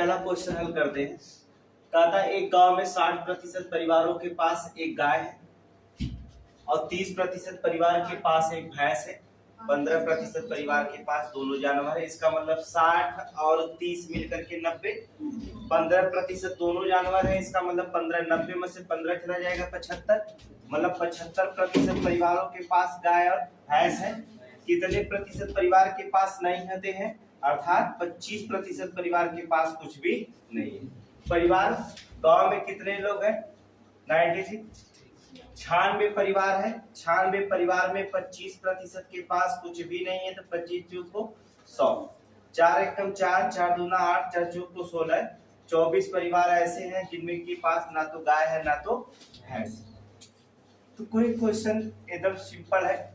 पहला क्वेश्चन हल करते हैं। कहा था एक गांव में 60% परिवारों के पास एक गाय है और 30% परिवार के पास एक भैंस है, 15% परिवार के पास दोनों जानवर है। इसका मतलब 60 और 30 मिलकर के 90, 15% दोनों जानवर है। इसका मतलब 15, 90 में से 15 चला जाएगा 75, मतलब 75% परिवारों के पास गाय और भैंस है। कितने प्रतिशत परिवार के पास नहीं होते हैं? अर्थात 25% परिवार के पास कुछ भी नहीं है। परिवार गांव में कितने लोग हैं? 96, 96 परिवार है। 96 परिवार में 25% के पास कुछ भी नहीं है, तो 25 चूक को 100, 4 एकम 4, 4 दूना 8, 4 चूक को 16, 24 परिवार ऐसे हैं जिनमें के पास ना तो गाय है ना तो भैंस। तो कोई क्वेश्चन एकदम सिंपल है।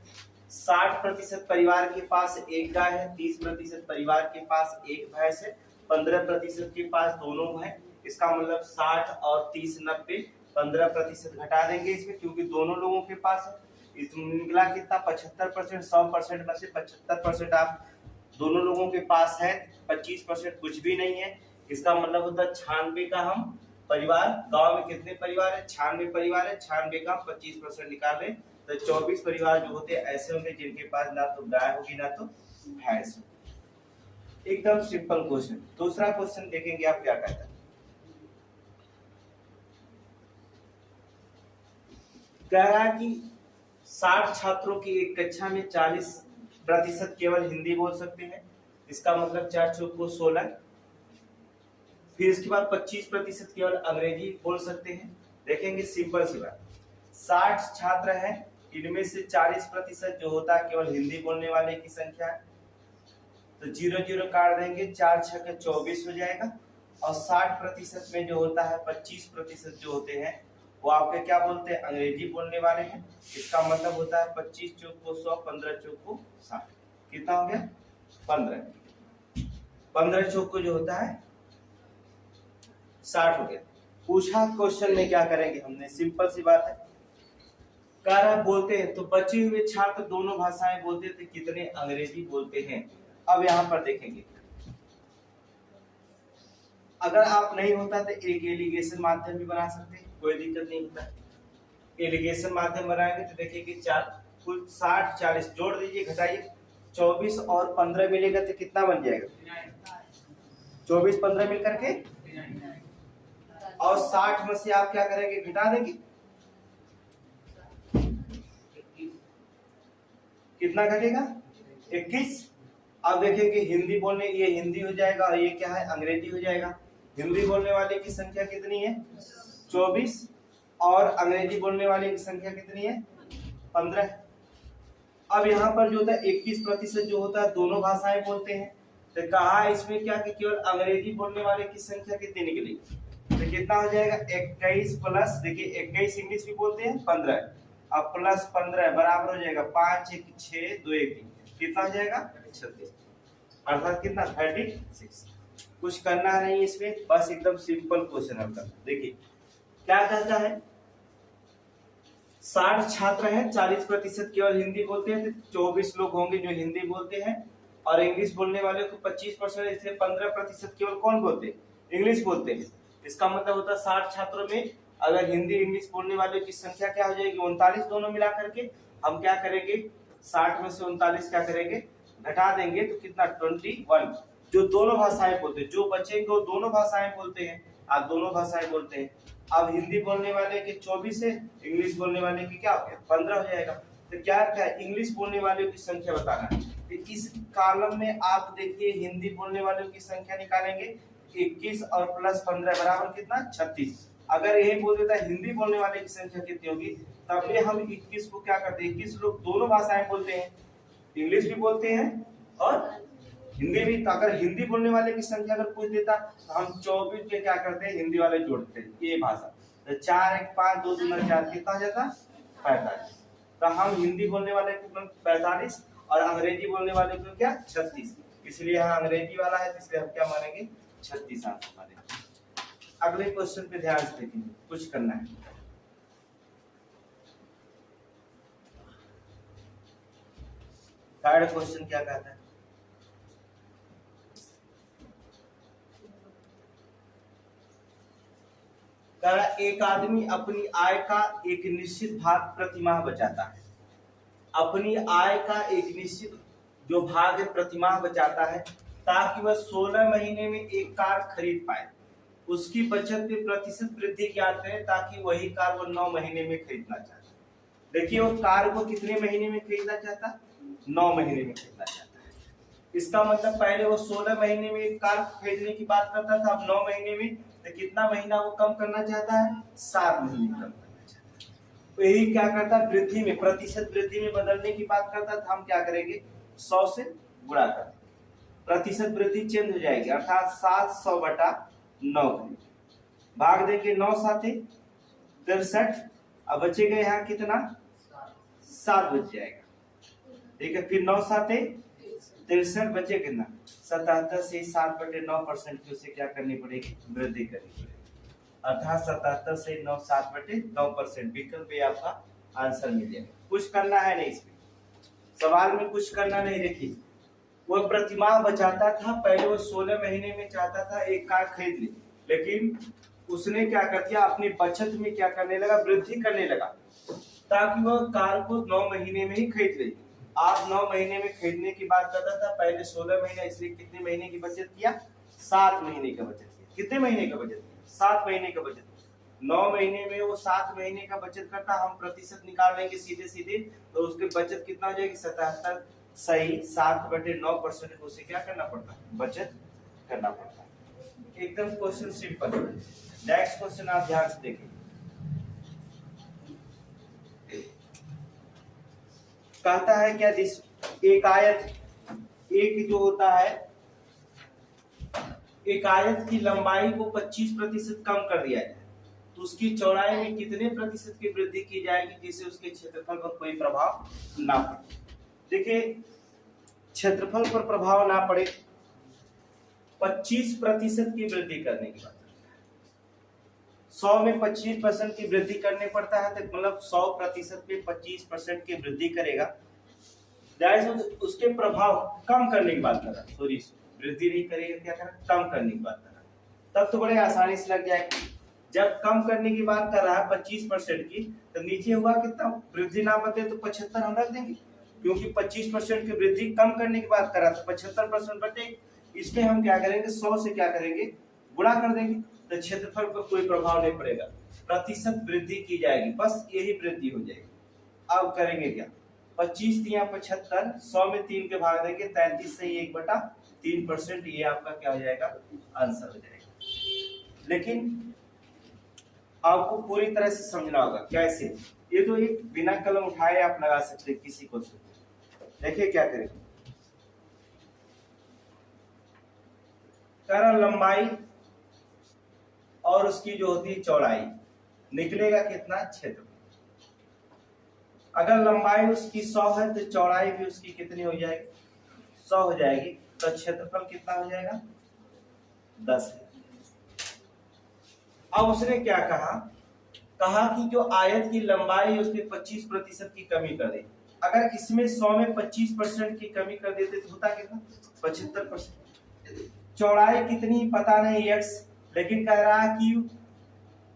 60% परिवार के पास एक गाय है, 30% परिवार के पास एक भैंस है, 15% के पास दोनों हैं। इसका मतलब 60 और 30 90, 15% घटा देंगे इसमें क्योंकि दोनों लोगों के पास है। इसमें निकला कितना? 75%। 100% में से 75% आप दोनों लोगों के पास है, 25% कुछ भी नहीं है। इसका मतलब होता है 96 का हम परिवार, गांव में कितने परिवार है? 96 परिवार है। 96 का 25% निकालें तो 24 परिवार जो होते हैं ऐसे होंगे जिनके पास ना तो गाय होगी ना तो भैंस होगी। एकदम सिंपल क्वेश्चन। दूसरा क्वेश्चन देखेंगे आप क्या कहता है। कह रहा है कि 60 छात्रों की एक कक्षा में 40% केवल हिंदी बोल सकते हैं। इसका मतलब 4 चौक को 16। फिर इसके बाद 25% केवल अंग्रेजी बोल सकते हैं। देखेंगे सिंपल सी बात, 60 छात्र हैं, इनमें से 40% जो होता है केवल हिंदी बोलने वाले की संख्या है, तो 0 0 काट देंगे, 4 6 के 24 हो जाएगा। और 60% में जो होता है 25% जो होते हैं वो आपके क्या बोलते हैं? अंग्रेजी बोलने वाले हैं। इसका मतलब होता है 25 चौक को 100, 15 चौक को 60, कितना हो गया? 15। 15 चौक को जो होता है 60 हो गया। पूछा क्वेश्चन में क्या करेंगे हमने? सिंपल सी बात है, कारा बोलते हैं तो बचे हुए छात्र दोनों भाषाएं बोलते थे, कितने अंग्रेजी बोलते हैं? अब यहाँ पर देखेंगे, अगर आप नहीं होता तो एक एलिगेशन माध्यम भी बना सकते हैं, कोई दिक्कत नहीं होता। एलिगेशन माध्यम बनाएंगे तो देखिए कि कुल 60 40 जोड़ दीजिए, घटाइए, 24 और 15 मिलेगा तो कितना बन जाएगा? 24 15 मिल करके, और 60 में से आप क्या करेंगे? घटा देंगे, कितना घटेगा? 21। अब देखेंगे हिंदी बोलने, ये हिंदी हो जाएगा और ये क्या है? अंग्रेजी हो जाएगा। हिंदी बोलने वाले की संख्या कितनी है? 24, और अंग्रेजी बोलने वाले की संख्या कितनी है? 15। अब यहाँ पर जो होता है 21% जो होता है दोनों भाषाएं बोलते हैं, तो कहा इसमें क्या कि केवल अंग्रेजी बोलने वाले की संख्या कितनी निकली? तो कितना हो जाएगा? 21 प्लस, देखिए 21 इंग्लिश भी बोलते हैं, 15, अब प्लस 15 बराबर हो जाएगा 5 1 6 2 1, कितना हो जाएगा? 36, अर्थात कितना? 36। कुछ करना नहीं इसमें, बस एकदम सिंपल क्वेश्चन हल करना। देखिए क्या कहता है, 60 छात्र हैं, 40% केवल हिंदी बोलते हैं, तो 24 लोग होंगे जो हिंदी बोलते हैं, और इंग्लिश बोलने वाले को 25%, इसलिए 15% केवल कौन बोलते हैं? इंग्लिश बोलते हैं। इसका मतलब होता है 60 छात्रों में अगर हिंदी इंग्लिश बोलने वाले की संख्या क्या हो जाएगी? 39। दोनों मिला करके हम क्या करेंगे? 60 में से 39 क्या करेंगे? घटा देंगे, तो कितना? 21। जो दोनों भाषाएं बोलते हैं, जो बचेंगे वो दोनों भाषाएं बोलते हैं, आप दोनों भाषाएं बोलते हैं। अब हिंदी बोलने वाले के 24 है, इंग्लिश बोलने वाले की क्या हो गया? 15 हो जाएगा। तो क्या क्या इंग्लिश बोलने वालों की संख्या बताना है, तो इस कॉलम में आप देखिए हिंदी बोलने वालों की संख्या निकालेंगे, 21 और प्लस 15 बराबर कितना? 36। अगर यही बोल देता हिंदी बोलने वाले की संख्या कितनी होगी, तब भी हम 21 को क्या करते हैं? 21 लोग दोनों भाषाएं बोलते हैं, इंग्लिश भी बोलते हैं और हिंदी भी। तो अगर हिंदी बोलने वाले की संख्या अगर पूछ देता तो हम 24 पे क्या करते हैं? हिंदी वाले जोड़ते हैं ये भाषा, तो 4 1 5 2 2 4, कितना हो जाता? 45। तो हम हिंदी बोलने वाले को 45 और अंग्रेजी बोलने वाले को क्या? 36। इसलिए यहाँ अंग्रेजी वाला है, इसलिए हम क्या मानेंगे? 36 आंसर मानेंगे। अगले क्वेश्चन पे ध्यान से देखेंगे, कुछ करना है। थर्ड क्वेश्चन क्या कहता है? कह रहा एक आदमी अपनी आय का एक निश्चित भाग प्रतिमाह बचाता है। अपनी आय का एक निश्चित जो भाग है प्रतिमाह बचाता है ताकि वह 16 महीने में एक कार खरीद पाए। उसकी बचत में प्रतिशत वृद्धि ज्ञात करें ताकि वही कार वो 9 महीने में खरीदना चाहता है। देखिए वो कार को कितने महीने में खरीदना चाहता? 9 महीने में खरीदना चाहता है। इसका मतलब पहले वो 16 महीने में एक कार खरीदने की बात करता था, अब 9 महीने में, तो कितना महीना वो कम करना चाहता है? 7 महीने कम करना चाहता है। तो यही क्या करता है, वृद्धि में प्रतिशत वृद्धि में बदलने की बात करता था। हम क्या करेंगे, 100 से गुणा कर देंगे, प्रतिशत वृद्धि चेंज हो जाएगी, अर्थात 700/9 करेंगे, भाग देंगे 9 साथे 63, अब बचेगा यहाँ कितना? 7 बच जाएगा। ठीक है, फिर 9 साथे 63 बचे कितना? 77 से 7/9% की उसे क्या करनी पड़ेगी? वृद्धि करनी पड़ेगी, अर्थात 77 से 9 7/9%। विकल्प पे आपका आंसर मिल जाएगा। कुछ करना है नहीं, इसमें सवाल में कुछ करना नहीं। देखिए वो प्रतिमाह बचाता था, पहले वो 16 महीने में चाहता था एक कार खरीद ले, लेकिन उसने क्या कर दिया, अपनी बचत में क्या करने लगा? वृद्धि करने लगा, ताकि वह कार को 9 महीने में ही खरीद ले। आज 9 महीने में खरीदने की बात करता था, पहले 16 महीने, इसलिए कितने महीने की बचत किया? 7 महीने का बचत किया। कितने महीने का बचत किया? 7 महीने का बचत। 9 महीने में वो 7 महीने का बचत करता, हम प्रतिशत निकाल लेंगे सीधे सीधे, तो उसकी बचत कितना हो जाएगी? 77 सही 7/9% को उसे क्या करना पड़ता है? बचत करना पड़ता है। एकदम क्वेश्चन सिंपल है। नेक्स्ट क्वेश्चन आप ध्यान से देखिए, कहता है क्या, एक आयत, एक जो होता है, एक आयत की लंबाई को 25% कम कर दिया जाए तो उसकी चौड़ाई में कितने प्रतिशत की वृद्धि की जाएगी जिससे उसके क्षेत्रफल पर कोई प्रभाव ना पड़े? देखिए क्षेत्रफल पर प्रभाव ना पड़े, 25% की वृद्धि करने की बात, 100 में 25% की वृद्धि करने पड़ता है, तो मतलब 100% में 25% की वृद्धि करेगा, उसके प्रभाव कम करने की बात कर रहा है। सॉरी, वृद्धि नहीं करेगा, क्या कर रहा है? कम करने की बात कर रहा है। तब तो बड़े आसानी से लग जाएगा। जब कम करने की बात कर रहा है 25% की, तो नीचे हुआ कितना? वृद्धि ना बदले तो 75 हम रख देंगे, क्योंकि 25% की वृद्धि कम करने की बात कर रहा था, 75% बटे, इसमें हम क्या करेंगे? 100 से क्या करेंगे? गुणा कर देंगे, तो क्षेत्रफल पर कोई प्रभाव नहीं पड़ेगा, प्रतिशत वृद्धि की जाएगी, बस यही वृद्धि हो जाएगी। अब करेंगे क्या? 25 या 75, 100 में 3 के भाग देंगे, 33 से 1/3%, ये आपका क्या हो जाएगा? आंसर हो जाएगा। लेकिन आपको पूरी तरह से समझना होगा कैसे। ये तो एक बिना कलम उठाए आप लगा सकते हैं किसी को। देखिए क्या करेंगे, लंबाई और उसकी जो होती है चौड़ाई, निकलेगा कितना? क्षेत्रफल। अगर लंबाई उसकी 100 है तो चौड़ाई भी उसकी कितनी हो जाएगी? 100 हो जाएगी, तो क्षेत्रफल कितना हो जाएगा? 10 है। अब उसने क्या कहा कि जो आयत की लंबाई है उसमें 25% की कमी कर दे। अगर इसमें 100 में 25% की कमी कर देते तो होता कितना? 75%। चौड़ाई कितनी पता नहीं x, लेकिन कह रहा है कि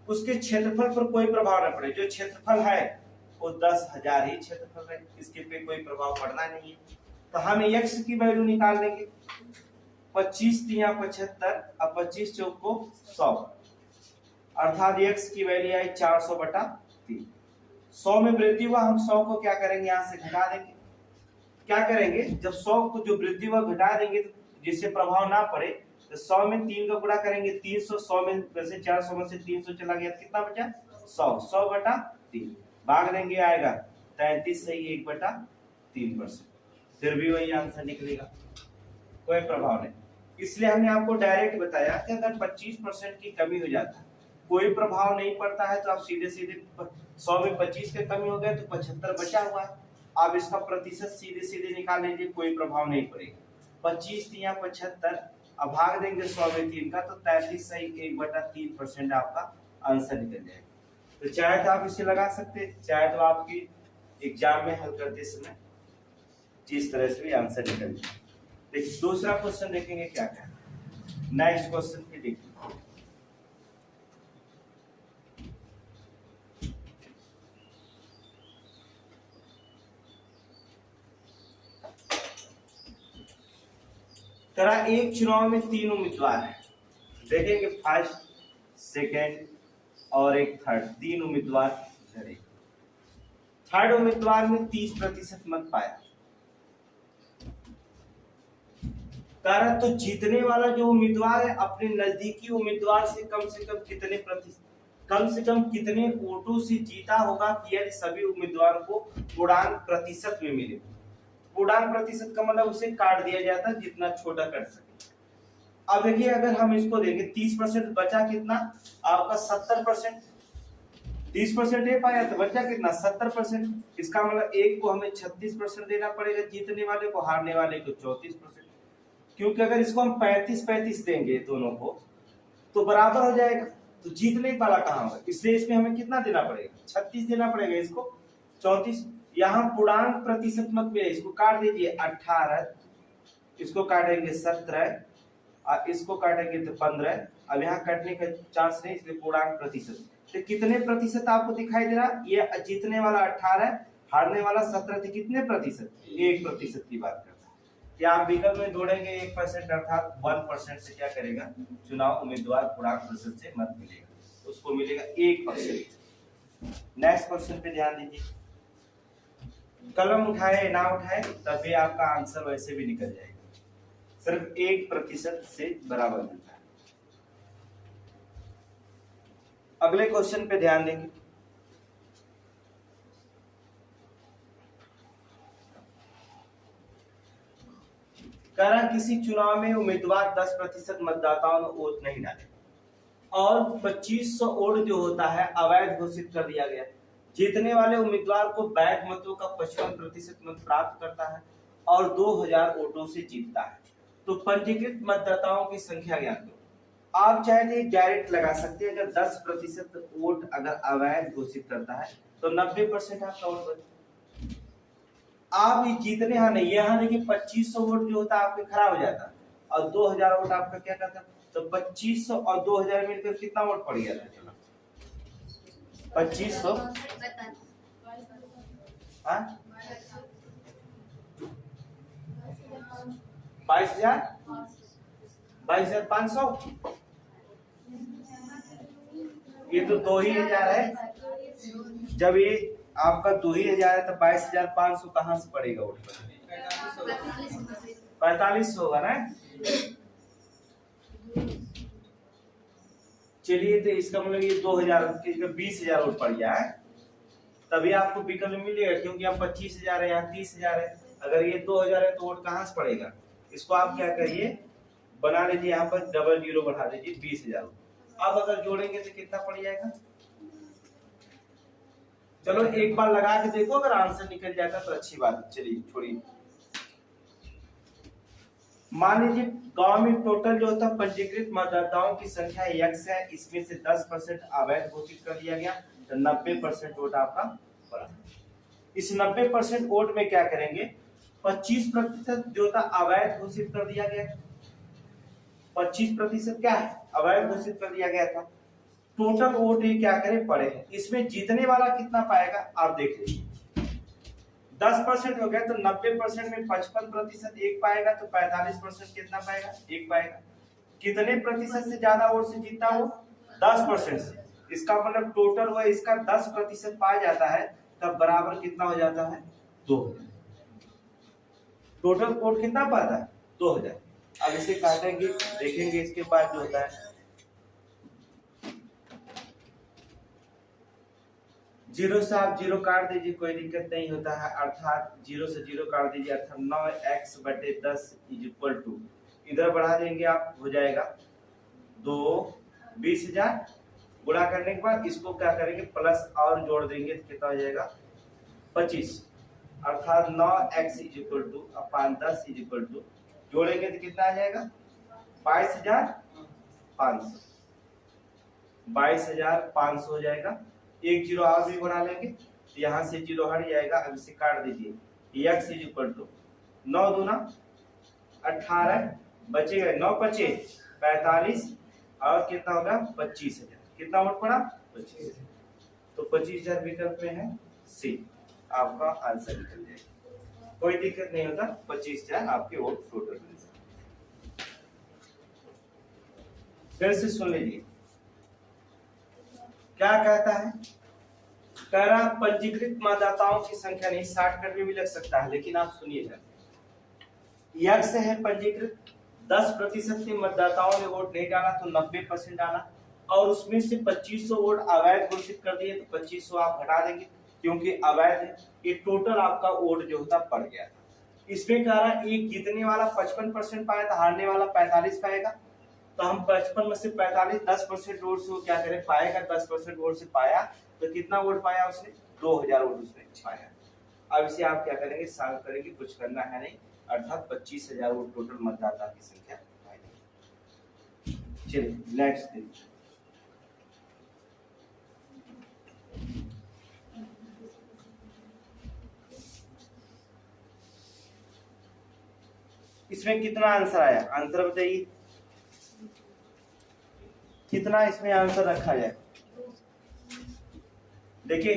उसके क्षेत्रफल पर कोई प्रभाव न पड़े। जो क्षेत्रफल है वो 10,000 ही क्षेत्रफल है, इसके पे कोई प्रभाव पड़ना नहीं है। तो हम x की वैल्यू निकाल लेंगे, 25 या 75, अब 25 चौक को 100, अर्थात x की वैल्यू आई 400/3। 100 में वृद्धि हुआ, हम 100 को क्या करेंगे? यहाँ से घटा देंगे। क्या करेंगे? जब 100 को जो वृद्धि हुआ घटा देंगे तो जिससे प्रभाव ना पड़े, तो 100 में 3 का गुणा करेंगे, 300, 100 में वैसे 400 में से 300 चला गया, कितना बचा? 100/3, भाग देंगे, आएगा 33 से 1/3%। फिर भी वही आंसर निकलेगा, कोई प्रभाव नहीं। इसलिए हमने आपको डायरेक्ट बताया कि अगर 25% की कमी हो जाता है कोई प्रभाव नहीं पड़ता है, तो आप सीधे 100 में 25 की कमी हो गया तो 75 बचा हुआ है, आप इसका प्रतिशत सीधे निकाल लीजिए, कोई प्रभाव नहीं पड़ेगा। 25 या 75, अब भाग देंगे 100 में 3 का, तो 33 से 1/3% आपका आंसर निकल जाएगा। तो चाहे तो आप इसे लगा सकते, चाहे तो आपकी एग्जाम में हल करते समय जिस तरह से भी आंसर निकल जाए। देखिए दूसरा क्वेश्चन देखेंगे क्या क्या। नेक्स्ट क्वेश्चन पे देखिए, करा एक चुनाव में 3 उम्मीदवार है, देखेंगे फर्स्ट, सेकंड और एक थर्ड, 3 उम्मीदवार। थर्ड उम्मीदवार ने 30% मत पाया, कारण तो जीतने वाला जो उम्मीदवार है अपने नजदीकी उम्मीदवार से कम कितने वोटों से जीता होगा कि यदि सभी उम्मीदवारों को पूर्णांक प्रतिशत में मिले। पूर्णांक प्रतिशत का मतलब उसे काट दिया जाता है जितना छोटा कर सके। अब देखिए अगर हम इसको देंगे 30% बचा कितना आपका 70%, 30% ये पाया तो बचा कितना 70%। इसका मतलब एक को हमें 36% देना पड़ेगा जीतने वाले को, हारने वाले को 34%। क्योंकि अगर इसको हम 35-35 देंगे दोनों को तो बराबर हो जाएगा, तो जीतने वाला कहाँ होगा, इसलिए इसमें हमें कितना देना पड़ेगा 36 देना पड़ेगा, इसको 34। यहाँ पूर्णांक प्रतिशत मत में इसको काट दीजिए 18, इसको काटेंगे 17 और इसको काटेंगे तो 15। अब यहाँ काटने का चांस नहीं, इसलिए पूर्णांक प्रतिशत। तो कितने प्रतिशत आपको दिखाई दे रहा, ये जीतने वाला 18, हारने वाला 17 थे, कितने प्रतिशत 1% की बात करता है। या आप विकल्प में जोड़ेंगे 1% अर्थात 1% से क्या करेगा चुनाव उम्मीदवार पूर्णांक प्रतिशत से मत मिलेगा, उसको मिलेगा 1%। नेक्स्ट क्वेश्चन पे ध्यान दीजिए, कलम उठाए ना उठाए तभी आपका आंसर वैसे भी निकल जाएगा, सिर्फ 1% से बराबर मिलता है। अगले क्वेश्चन पे ध्यान देंगे, करा किसी चुनाव में उम्मीदवार 10% मतदाताओं ने वोट नहीं डाले और 2500 वोट जो होता है अवैध घोषित कर दिया गया। जीतने वाले उम्मीदवार को वैध मतों का 55% मत प्राप्त करता है और 2000 वोटों से जीतता है, तो पंजीकृत मतदाताओं की संख्या ज्ञात करो। आप चाहे तो डायरेक्ट लगा सकते हैं, अगर 10% वोट अगर अवैध घोषित करता है तो 90% आपका वोट बचेगा। आप ये जीतने यहाँ नहीं, यहाँ देखिए 2500 वोट जो होता है आपके खराब हो जाता और 2000 वोट आपका क्या करता, तो 2500 और 2000 मिलकर कितना वोट पड़ गया था, चलो 2500 22,500, ये तो 2,000 है। जब ये आपका 2,000 है तो 22,500 कहाँ से पड़ेगा वोट, 45 होगा ना। चलिए तो इसका मतलब ये 2000 20,000 वोट पड़ गया है, तभी आपको विकल्प मिलेगा, क्योंकि यहाँ 25,000 है, यहाँ 30,000 है। अगर ये 2000 है तो वोट कहाँ से पड़ेगा, इसको आप क्या करिए बना लीजिए, यहाँ पर डबल जीरो बढ़ा दीजिए 20,000। अब अगर जोड़ेंगे तो कितना पड़ जाएगा, चलो एक बार लगा के देखो, अगर आंसर निकल जाता तो अच्छी बात है। चलिए छोड़िए, मान लीजिए गांव में टोटल जो होता है पंजीकृत मतदाताओं की संख्या x है, इसमें से 10% अवैध घोषित कर दिया गया तो 90% वोट आपका पड़ा। इस 90% वोट में क्या करेंगे, 25% जो था अवैध घोषित कर दिया गया, 25% क्या है अवैध घोषित कर दिया गया था। टोटल वोट ये क्या करें पड़े हैं, इसमें जीतने वाला कितना पाएगा आप देख लीजिए, 10% हो गया तो 90% में 55% एक पाएगा, तो 45% कितना पाएगा, एक पाएगा। कितने प्रतिशत से ज्यादा वोट से जीता हो, 10% से। इसका मतलब टोटल वो इसका 10% पाया जाता है, तब बराबर कितना हो जाता है 2000। टोटल वोट कितना पाता है 2000। अब इसे काटेंगे, देखेंगे इसके बाद जो होता है, 0 से आप 0 काट दीजिए, कोई दिक्कत नहीं होता है, अर्थात 0 से 0 काट दीजिए, अर्थात 9x/10 = इधर बढ़ा देंगे आप, हो जाएगा 20,000। गुणा करने के बाद इसको क्या करेंगे प्लस और जोड़ देंगे तो कितना हो जाएगा 25, अर्थात 9x = 10 जोड़ेंगे तो कितना आ जाएगा 22,500, 22,500 हो जाएगा। एक जीरो और भी बढ़ा लेंगे तो यहाँ से जीरो हट जाएगा। अब इसे काट दीजिए, x = 9 दूना 18, बचेगा 9 × 5 = 45 और कितना होगा 25,000। कितना वोट पड़ा 25,000, तो 25,000 विकल्प में है सी, आपका आंसर निकल जाएगा। कोई दिक्कत नहीं होता, 25,000 आपके वोट टोटल मिल जाएगा। फिर से सुन लीजिए क्या कहता है। कह रहा पंजीकृत मतदाताओं की संख्या नहीं, 60 में भी लग सकता है, लेकिन आप सुनिएगा। यक्ष है पंजीकृत, 10% के मतदाताओं ने वोट नहीं डाला तो 90% डाला, और उसमें से 2500 वोट अवैध घोषित कर दिए तो 2500 आप हटा देंगे क्योंकि अवैध है। ये टोटल आपका वोट जो होता पड़ गया था। इसमें कह रहा है एक जीतने वाला 55% पाया था, हारने वाला 45 पाएगा। तो हम 55 में से 45 10% वोट से क्या करें पाएगा, 10% वोट से पाया तो कितना वोट पाया उसने, 2000 वोट उसने पाया। अब इसे आप क्या करेंगे, सॉल्व करेंगे, कुछ करना है नहीं, अर्थात 25000 वोट टोटल मतदाता की संख्या पाएगी। चलिए नेक्स्ट देखिए। इसमें कितना आंसर आया, आंसर बताइए कितना इसमें आंसर रखा जाए। देखिए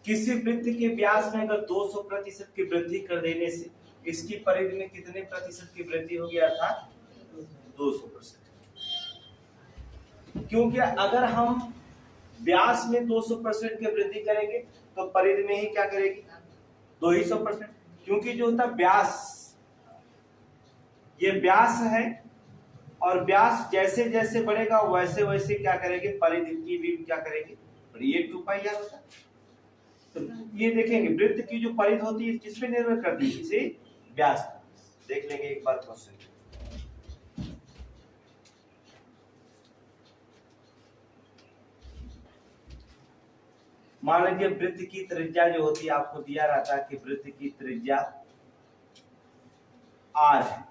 किसी वृत्त के व्यास में अगर 200% की वृद्धि कर देने से इसकी परिधि में कितने प्रतिशत की वृद्धि होगी, अर्थात 200%। क्योंकि अगर हम व्यास में 200% की वृद्धि करेंगे तो परिधि में ही क्या करेगी 200%, क्योंकि जो होता व्यास, ये व्यास है और व्यास जैसे जैसे बढ़ेगा वैसे वैसे क्या करेंगे, परिधि की भी क्या करेंगे, ये 2πr होता है। तो ये देखेंगे वृत्त की जो परिधि होती है किस पे निर्भर करती है, इसे व्यास। देख लेंगे एक बार क्वेश्चन। मान लीजिए वृत्त की त्रिज्या जो होती है, आपको दिया रहता है कि वृत्त की त्रिज्या r है,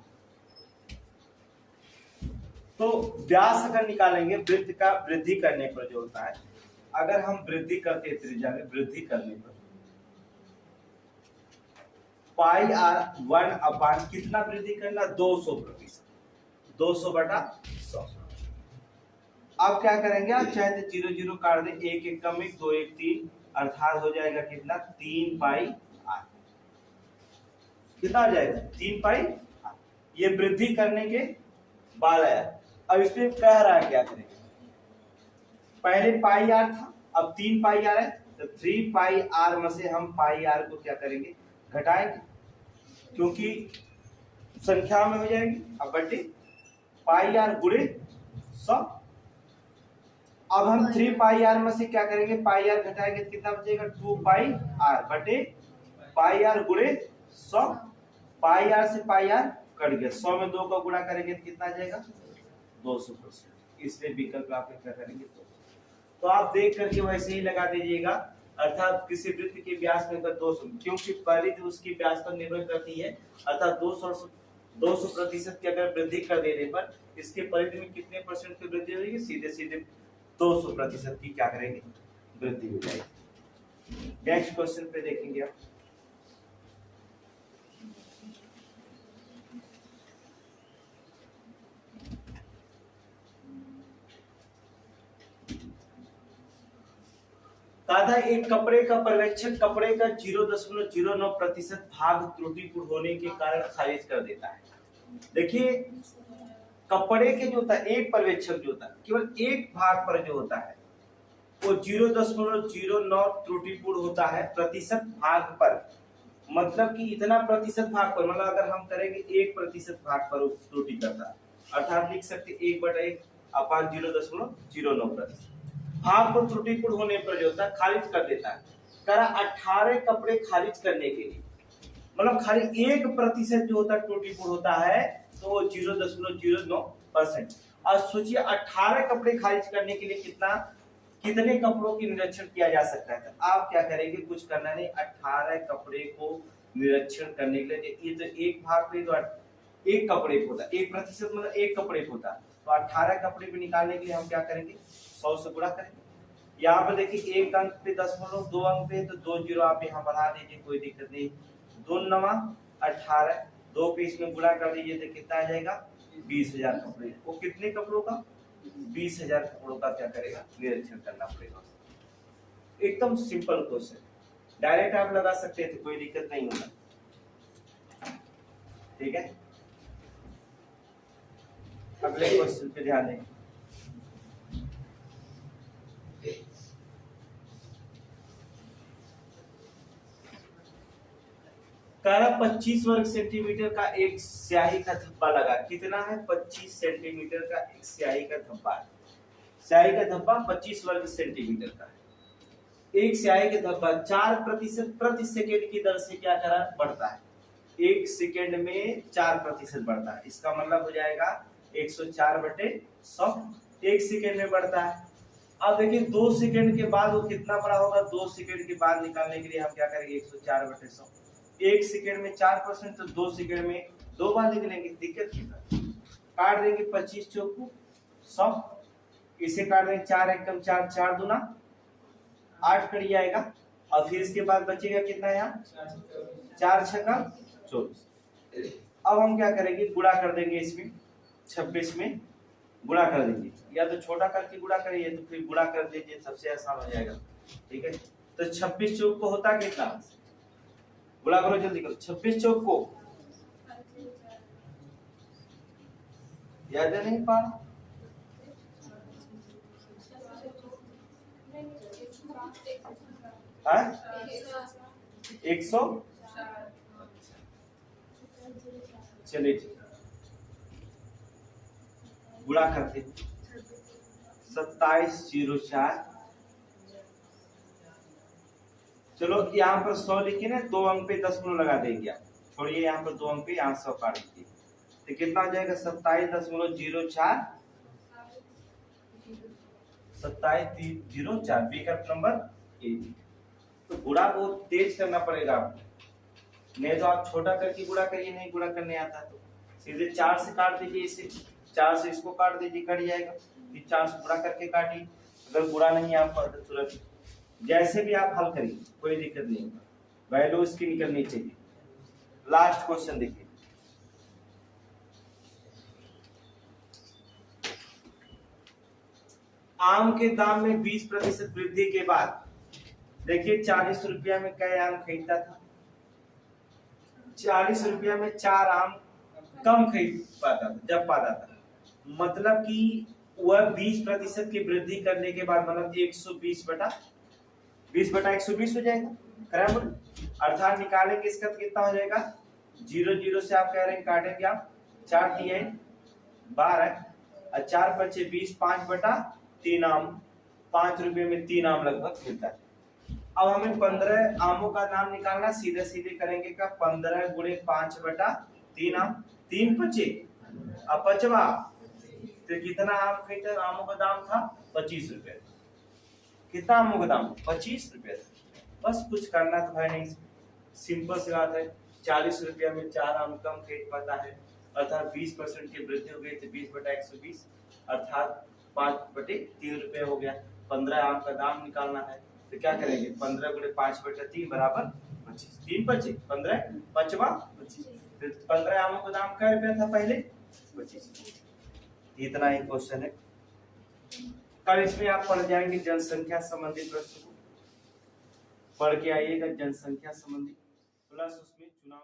तो व्यास अगर निकालेंगे वृत्त का वृद्धि करने पर जो होता है, अगर हम वृद्धि करते हैं त्रिज्या में वृद्धि करने पर πr1 कितना वृद्धि करना, 200%, 200/100। अब क्या करेंगे, आप चाहे तो 0 0 काट दें, 1 1 कम 1 2 1 3, अर्थात हो जाएगा कितना 3πr, कितना आ जाएगा 3πr। ये वृद्धि करने के बाद आया। अब इसमें कह रहा है क्या करेंगे, पहले πr था अब 3πr है, तो 3πr में से हम πr को क्या करेंगे घटाएंगे, क्योंकि संख्या में हो जाएगी। अब बटे πr गुणे 100। अब हम 3πr में से क्या करेंगे, πr घटाएंगे कितना बचेगा 2πr बटे πr गुणे 100। πr से πr कट गया, 100 में 2 का गुणा करेंगे तो कितना आ जाएगा 200%। इसलिए विकल्प आप क्या करेंगे 200। तो आप देख करके वैसे ही लगा दीजिएगा, अर्थात किसी वृत्त के व्यास में 200, क्योंकि परिधि उसकी व्यास पर निर्भर करती है, अर्थात 200% की अगर वृद्धि कर देने पर इसके परिधि में कितने परसेंट की वृद्धि होगी, सीधे सीधे 200% की क्या करेंगे वृद्धि हो जाएगी। नेक्स्ट क्वेश्चन पे देखेंगे आप। दादा एक कपड़े का पर्यवेक्षक कपड़े का 0.09% भाग त्रुटिपूर्ण होने के कारण खारिज कर देता है। देखिए कपड़े के जो होता है एक पर्यवेक्षक जो होता है केवल एक भाग पर जो होता है वो 0.09 त्रुटिपूर्ण होता है प्रतिशत भाग पर, मतलब कि इतना प्रतिशत भाग पर, मतलब अगर हम करेंगे 1% भाग पर त्रुटि करता है, अर्थात लिख सकते 1/1/0.09%। भाग पर त्रुटिपूर्ण होने पर जो होता है खारिज कर देता है। कह रहा 18 कपड़े खारिज करने के लिए, मतलब खाली 1% जो होता है त्रुटिपूर्ण होता है तो वो 0.09%। और सोचिए 18 कपड़े खारिज करने के लिए कितने कपड़ों की निरीक्षण किया जा सकता है। तो आप क्या करेंगे, कुछ करना नहीं, 18 कपड़े को निरीक्षण करने के लिए, ये तो एक भाग पे तो एक कपड़े को होता है, 1% मतलब एक कपड़े को होता है, तो 18 कपड़े को निकालने के लिए हम क्या करेंगे 100 से गुणा करेंगे। यहाँ पर देखिए एक अंक पे 10, 2 अंक पे तो 2 जीरो आप यहाँ बढ़ा दीजिए, कोई दिक्कत नहीं। 2 9 18, 2 पे इसमें गुणा कर दीजिए तो कितना आ जाएगा 20,000 कपड़े। वो कितने कपड़ों का 20,000 कपड़ों का क्या करेगा निरीक्षण करना पड़ेगा। एकदम सिंपल क्वेश्चन, डायरेक्ट आप लगा सकते थे, कोई दिक्कत नहीं होगा, ठीक है। अगले क्वेश्चन पे ध्यान दें। कह रहा 25 वर्ग सेंटीमीटर का एक स्याही का धब्बा लगा। कितना है? 25 सेंटीमीटर का एक स्याही का धब्बा। स्याही का धब्बा 25 वर्ग सेंटीमीटर का है। एक स्याही का धब्बा 4% प्रति सेकेंड की दर से क्या करा बढ़ता है? 1 सेकेंड में 4% बढ़ता है। इसका मतलब हो जाएगा 104/100 1 सेकेंड में बढ़ता है। अब देखिए 2 सेकेंड के बाद वो कितना बड़ा होगा? 2 सेकेंड के बाद निकालने के लिए हम क्या करेंगे? 104/100। 1 सेकेंड में 4% तो 2 सेकेंड में 2 बार निकलेंगे। दिक्कत क्या? काट देंगे 25 चौक को 100, इसे काट देंगे 4 एकम 4, 4 दूना 8 कट जाएगा। और फिर इसके बाद बचेगा कितना? यहाँ 4 छक्का 24। अब हम क्या करेंगे? गुणा कर देंगे इसमें 26 में गुणा कर देंगे, या तो छोटा करके गुणा करिए तो फिर गुणा कर दीजिए, सबसे आसान हो जाएगा। ठीक है, तो 26 चौक को होता कितना? गुणा करो जल्दी करो। 26 चौक को याद नहीं पा 100। चलिए गुणा करते 2704। चलो यहाँ पर 100 लिखे ना, 2 अंक पे 10 लगा देंगे आप। छोड़िए यहाँ पर 2 अंक पे, यहाँ 100 काट दीजिए तो कितना हो जाएगा? 27.04 2704 विकल्प नंबर ए। तो गुणा बहुत तेज करना पड़ेगा आपको, नहीं तो आप छोटा करके गुणा करिए, नहीं गुणा करने आता तो सीधे 4 से काट दीजिए। इसे 4 से इसको काट दीजिए, कट जाएगा। फिर 4 से गुणा करके काटिए। अगर गुणा नहीं आपको तुरंत जैसे भी आप हल करिए, कोई दिक्कत नहीं होगा, वैल्यू इसकी निकलनी चाहिए। लास्ट क्वेश्चन देखिए, आम के दाम में 20% वृद्धि के बाद देखिए 40 रुपया में कई आम खरीदता था? 40 रुपया में 4 आम कम खरीद पाता था जब पाता था। मतलब कि वह 20% की वृद्धि करने के बाद मतलब 120/120 हो जाएगा बराबर। अर्थात निकालेंगे इसका तो कितना हो जाएगा? 0 से आप कह रहे हैं काटेंगे आप 4 दिए 12 और 4 बचे 20, 5/3 आम। 5 रुपए में 3 आम लगभग मिलता है। अब हमें 15 आमों का नाम निकालना, सीधे सीधे करेंगे का 15 × 5/3 आम, 3 बचे अब 5वां तो कितना आम खरीदा? आमों का दाम था 25 रुपए। कितना आमों का दाम? 25 रुपए। बस कुछ करना तो है नहीं, सिंपल सी बात है। 40 रुपया में 4 आम कम खरीद पाता है, अर्थात 20% की वृद्धि हो गई तो 20/120 अर्थात 5/3 रुपए हो गया। 15 आम का दाम निकालना है तो क्या करेंगे? 15 × 5/3 बराबर 25। 3 बचे 15, 5वां 25। तो 15 आमों का दाम क्या रुपया था पहले? 25। इतना ही क्वेश्चन है। कल इसमें आप पढ़ जाएंगे जनसंख्या संबंधी प्रश्न को, पढ़ के आइएगा जनसंख्या संबंधी प्लस उसमें चुनाव।